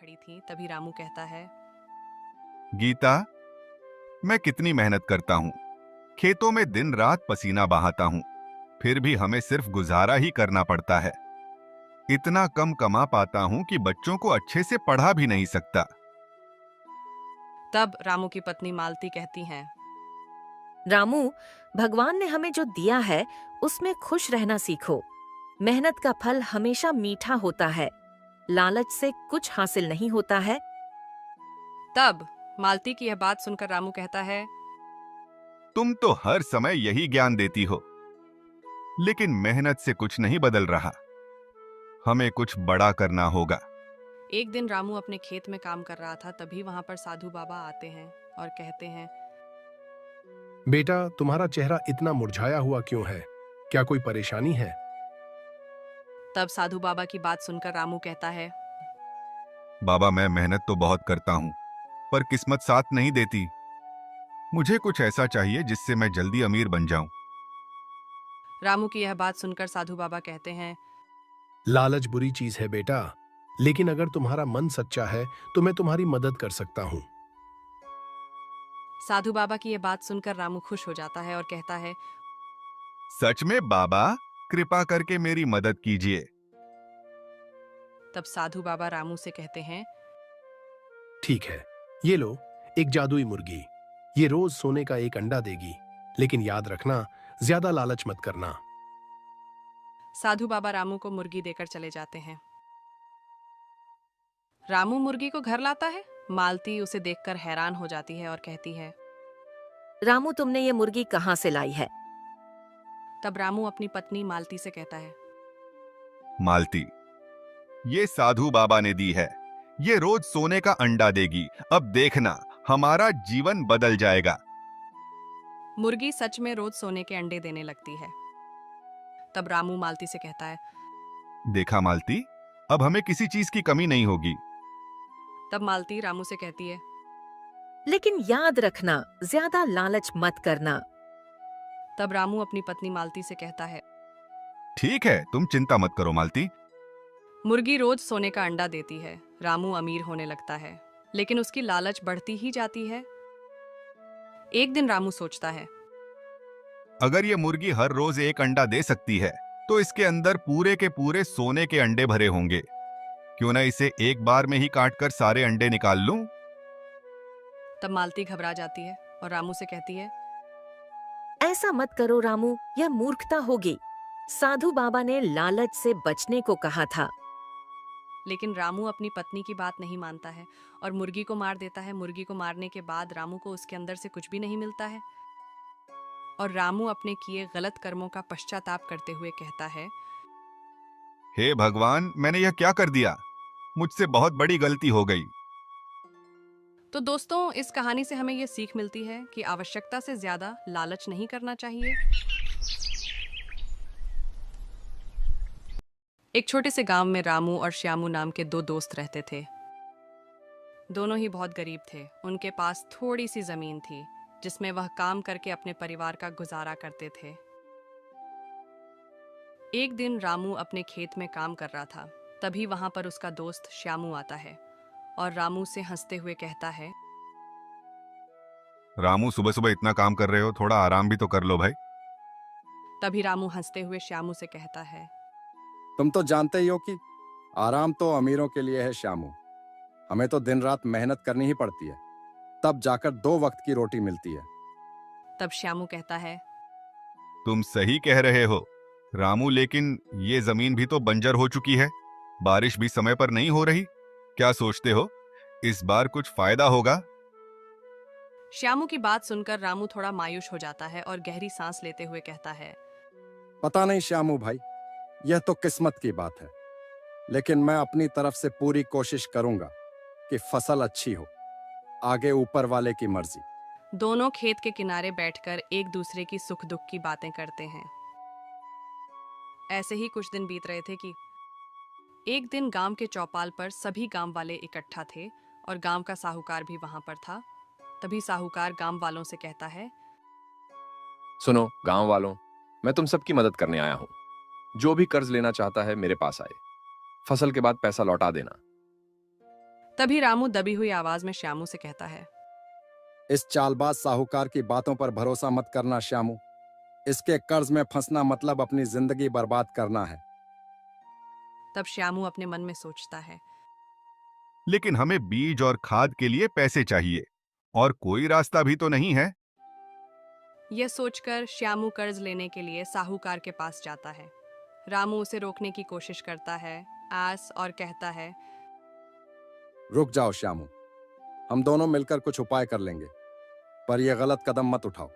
खड़ी थीं, तभी रामू कहता है, गीता, मैं कितनी मेहनत करता हूँ, खेतों में दिन रात पसीना बहाता हूँ, फिर भी हमें सिर्फ गुजारा ही करना पड़ता है। इतना कम कमा पाता हूँ कि बच्चों को अच्छे से पढ़ा भी नहीं सकता। तब रामू की पत्नी मालती कहती हैं, रामू, भगवान ने हमें जो दिया है उसमें खुश रहना सीखो। मेहनत का फल हमेशा मीठा होता है। लालच से कुछ हासिल नहीं होता है। तब मालती की यह बात सुनकर रामू कहता है, तुम तो हर समय यही ज्ञान देती हो, लेकिन मेहनत से कुछ नहीं बदल रहा। हमें कुछ बड़ा करना होगा। एक दिन रामू अपने खेत में काम कर रहा था, तभी वहां पर साधु बाबा आते हैं और कहते हैं, बेटा, तुम्हारा चेहरा इतना मुरझाया हुआ क्यों है? क्या कोई परेशानी है? तब साधु बाबा की बात सुनकर रामू कहता है, बाबा, मैं मेहनत तो बहुत करता हूँ, पर किस्मत साथ नहीं देती। मुझे कुछ ऐसा चाहिए जिससे मैं जल्दी अमीर बन जाऊं। रामू की यह बात सुनकर साधु बाबा कहते हैं, लालच बुरी चीज है बेटा, लेकिन अगर तुम्हारा मन सच्चा है तो मैं तुम्हारी मदद कर सकता हूँ। साधु बाबा की यह बात सुनकर रामू खुश हो जाता है और कहता है, सच में बाबा, कृपा करके मेरी मदद कीजिए। तब साधु बाबा रामू से कहते हैं, ठीक है, ये लो एक जादुई मुर्गी। ये रोज सोने का एक अंडा देगी, लेकिन याद रखना, ज्यादा लालच मत करना। साधु बाबा रामू को मुर्गी देकर चले जाते हैं। रामू मुर्गी को घर लाता है। मालती उसे देखकर हैरान हो जाती है और कहती है, रामू, तुमने ये मुर्गी कहाँ से लाई है? तब रामू अपनी पत्नी मालती से कहता है, मालती, ये साधु बाबा ने दी है। ये रोज सोने का अंडा देगी। अब देखना, हमारा जीवन बदल जाएगा। मुर्गी सच में रोज सोने के अंडे देने लगती है। तब रामू मालती से कहता है, देखा मालती, अब हमें किसी चीज की कमी नहीं होगी। तब मालती रामू से कहती है, लेकिन याद रखना, ज्यादा लालच मत करना। तब रामू अपनी पत्नी मालती से कहता है, ठीक है, तुम चिंता मत करो मालती। मुर्गी रोज सोने का अंडा देती है। रामू अमीर होने लगता है, लेकिन उसकी लालच बढ़ती ही जाती है। एक दिन रामू सोचता है, अगर ये मुर्गी हर रोज एक अंडा दे सकती है, तो इसके अंदर पूरे के पूरे सोने के अंडे भरे होंगे। क्यों ना इसे एक बार में ही काटकर सारे अंडे निकाल लूं? तब मालती घबरा जाती है और रामू से कहती है, ऐसा मत करो रामू, यह मूर्खता होगी। साधु बाबा ने लालच से बचने को कहा था। लेकिन रामू अपनी पत्नी की बात नहीं मानता है और मुर्गी को मार देता है। मुर्गी को मारने के बाद रामू को उसके अंदर से कुछ भी नहीं मिलता है और रामू अपने किए गलत कर्मों का पश्चाताप करते हुए कहता है, हे भगवान, मैंने यह क्या कर दिया? मुझसे बहुत बड़ी गलती हो गई। तो दोस्तों, इस कहानी से हमें यह सीख मिलती है कि आवश्यकता से ज्यादा लालच नहीं करना चाहिए। एक छोटे से गांव में रामू और श्यामू नाम के दो दोस्त रहते थे। दोनों ही बहुत गरीब थे। उनके पास थोड़ी सी जमीन थी जिसमें वह काम करके अपने परिवार का गुजारा करते थे। एक दिन रामू अपने खेत में काम कर रहा था, तभी वहां पर उसका दोस्त श्यामू आता है और रामू से हंसते हुए कहता है, रामू, सुबह सुबह इतना काम कर रहे हो, थोड़ा आराम भी तो कर लो भाई। तभी रामू हंसते हुए श्यामू से कहता है, तुम तो जानते ही हो कि आराम तो अमीरों के लिए है श्यामू। हमें तो दिन रात मेहनत करनी ही पड़ती है, तब जाकर 2 वक्त की रोटी मिलती है। तब श्यामू कहता है, तुम सही कह रहे हो रामू, लेकिन ये जमीन भी तो बंजर हो चुकी है। बारिश भी समय पर नहीं हो रही। क्या सोचते हो, इस बार कुछ फायदा होगा? श्यामू की बात सुनकर रामू थोड़ा मायूस हो जाता है और गहरी सांस लेते हुए कहता है, पता नहीं श्यामू भाई, यह तो किस्मत की बात है, लेकिन मैं अपनी तरफ से पूरी कोशिश करूंगा कि फसल अच्छी हो। आगे ऊपर वाले की मर्जी। दोनों खेत के किनारे बैठकर एक दूसरे की सुख दुख की बातें करते हैं। ऐसे ही कुछ दिन बीत रहे थे कि एक दिन गांव के चौपाल पर सभी गांव वाले इकट्ठा थे और गांव का साहूकार भी वहां पर था। तभी साहूकार गांव वालों से कहता है, सुनो गांव वालों, मैं तुम सबकी मदद करने आया हूं। जो भी कर्ज लेना चाहता है मेरे पास आए। फसल के बाद पैसा लौटा देना। तभी रामू दबी हुई आवाज में श्यामू से कहता है। इस चालबाज साहूकार की बातों पर भरोसा मत करना श्यामू। इसके कर्ज में फंसना मतलब अपनी जिंदगी बर्बाद करना है। तब श्यामू अपने मन में सोचता है। लेकिन हमें बीज और खाद के लिए पैसे चाहिए और कोई रास्ता भी तो नहीं है। यह सोचकर श्यामू कर्ज लेने के लिए साहूकार के पास जाता है। रामू उसे रोकने की कोशिश करता है आस और कहता है। रुक जाओ श्यामू, हम दोनों मिलकर कुछ उपाय कर लेंगे, पर यह गलत कदम मत उठाओ।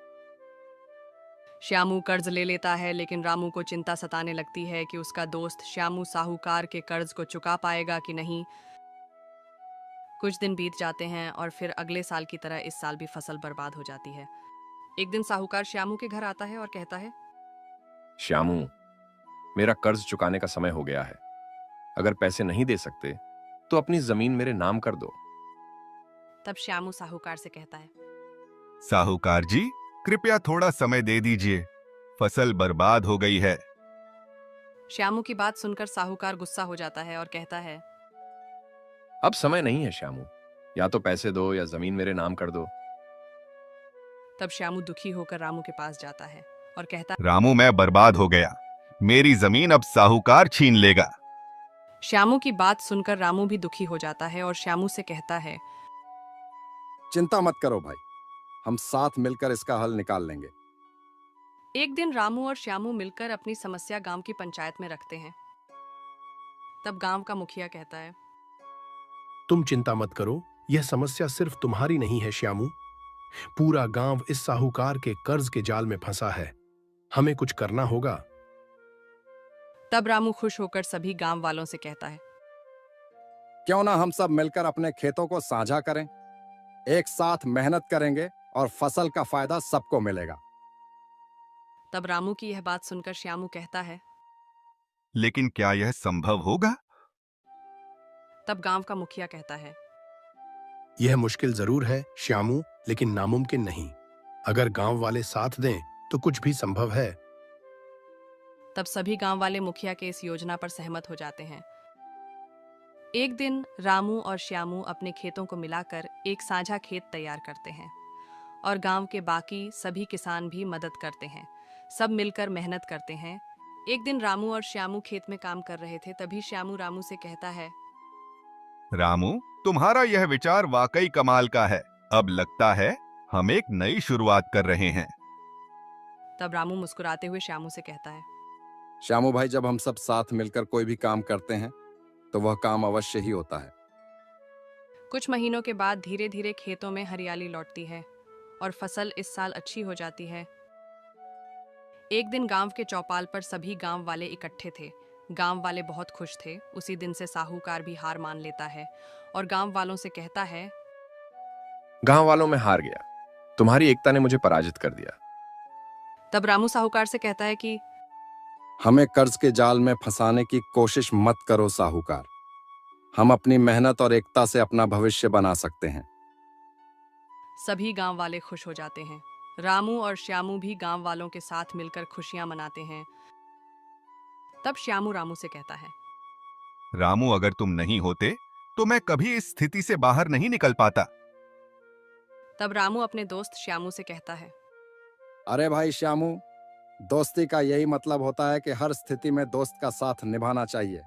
श्यामू कर्ज ले लेता है, लेकिन रामू को चिंता सताने लगती है कि उसका दोस्त श्यामू साहूकार के कर्ज को चुका पाएगा कि नहीं। कुछ दिन बीत जाते हैं और फिर अगले साल की तरह इस साल भी फसल बर्बाद हो जाती है। एक दिन साहूकार श्यामू के घर आता है और कहता है। श्यामू, मेरा कर्ज चुकाने का समय हो गया है। अगर पैसे नहीं दे सकते तो अपनी जमीन मेरे नाम कर दो। तब श्यामू साहूकार से कहता है। साहूकार जी, कृपया थोड़ा समय दे दीजिए, फसल बर्बाद हो गई है। श्यामू की बात सुनकर साहूकार गुस्सा हो जाता है और कहता है। अब समय नहीं है श्यामू, या तो पैसे दो या जमीन मेरे नाम कर दो। तब श्यामू दुखी होकर रामू के पास जाता है और कहता है। रामू, मैं बर्बाद हो गया, मेरी जमीन अब साहूकार छीन लेगा। श्यामू की बात सुनकर रामू भी दुखी हो जाता है और श्यामू से कहता है। चिंता मत करो भाई, हम साथ मिलकर इसका हल निकाल लेंगे। एक दिन रामू और श्यामू मिलकर अपनी समस्या गांव की पंचायत में रखते हैं। तब गांव का मुखिया कहता है। तुम चिंता मत करो, यह समस्या सिर्फ तुम्हारी नहीं है श्यामू। पूरा गांव इस साहूकार के कर्ज के जाल में फंसा है। हमें कुछ करना होगा। तब रामू खुश होकर सभी गांव वालों से कहता है। क्यों ना हम सब मिलकर अपने खेतों को साझा करें, एक साथ मेहनत करेंगे और फसल का फायदा सबको मिलेगा। तब रामू की यह बात सुनकर श्यामू कहता है। लेकिन क्या यह संभव होगा? तब गांव का मुखिया कहता है। यह मुश्किल जरूर है श्यामू, लेकिन नामुमकिन नहीं। अगर गांव वाले साथ दें तो कुछ भी संभव है। तब सभी गांव वाले मुखिया के इस योजना पर सहमत हो जाते हैं। एक दिन रामू और श्यामू अपने खेतों को मिलाकर एक साझा खेत तैयार करते हैं और गांव के बाकी सभी किसान भी मदद करते हैं। सब मिलकर मेहनत करते हैं। एक दिन रामू और श्यामू खेत में काम कर रहे थे, तभी श्यामू रामू से कहता है। रामू, तुम्हारा यह विचार वाकई कमाल का है। अब लगता है हम एक नई शुरुआत कर रहे हैं। तब रामू मुस्कुराते हुए श्यामू से कहता है। श्यामू भाई, जब हम सब साथ मिलकर कोई भी काम करते हैं तो वह काम अवश्य ही होता है। कुछ महीनों के बाद धीरे धीरे खेतों में हरियाली लौटती है और फसल इस साल अच्छी हो जाती है। एक दिन गांव के चौपाल पर सभी गांव वाले इकट्ठे थे। गांव वाले बहुत खुश थे। उसी दिन से साहूकार भी हार मान लेता है और गांव वालों से कहता है। गांव वालों में हार गया, तुम्हारी एकता ने मुझे पराजित कर दिया। तब रामू साहूकार से कहता है कि हमें कर्ज के जाल में फंसाने की कोशिश मत करो साहूकार। हम अपनी मेहनत और एकता से अपना भविष्य बना सकते हैं। सभी गांव वाले खुश हो जाते हैं। रामू और श्यामू भी गांव वालों के साथ मिलकर खुशियां मनाते हैं। तब श्यामू रामू से कहता है। रामू, अगर तुम नहीं होते तो मैं कभी इस स्थिति से बाहर नहीं निकल पाता। तब रामू अपने दोस्त श्यामू से कहता है। अरे भाई श्यामू, दोस्ती का यही मतलब होता है कि हर स्थिति में दोस्त का साथ निभाना चाहिए।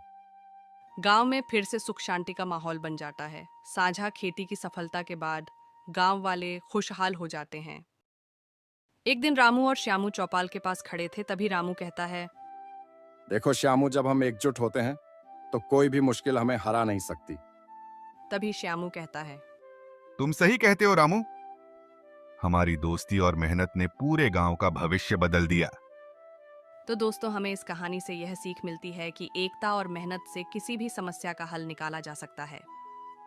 गांव में फिर से सुख शांति का माहौल बन जाता है। साझा खेती की सफलता के बाद गांव वाले खुशहाल हो जाते हैं। एक दिन रामू और श्यामू चौपाल के पास खड़े थे, तभी रामू कहता है। देखो श्यामू, जब हम एकजुट होते हैं तो कोई भी मुश्किल हमें हरा नहीं सकती। तभी श्यामू कहता है। तुम सही कहते हो रामू, हमारी दोस्ती और मेहनत ने पूरे गांव का भविष्य बदल दिया। तो दोस्तों, हमें इस कहानी से यह सीख मिलती है कि एकता और मेहनत से किसी भी समस्या का हल निकाला जा सकता है।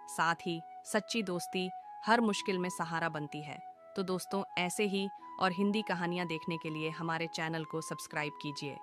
साथ ही सच्ची दोस्ती हर मुश्किल में सहारा बनती है। तो दोस्तों, ऐसे ही और हिंदी कहानियां देखने के लिए हमारे चैनल को सब्सक्राइब कीजिए।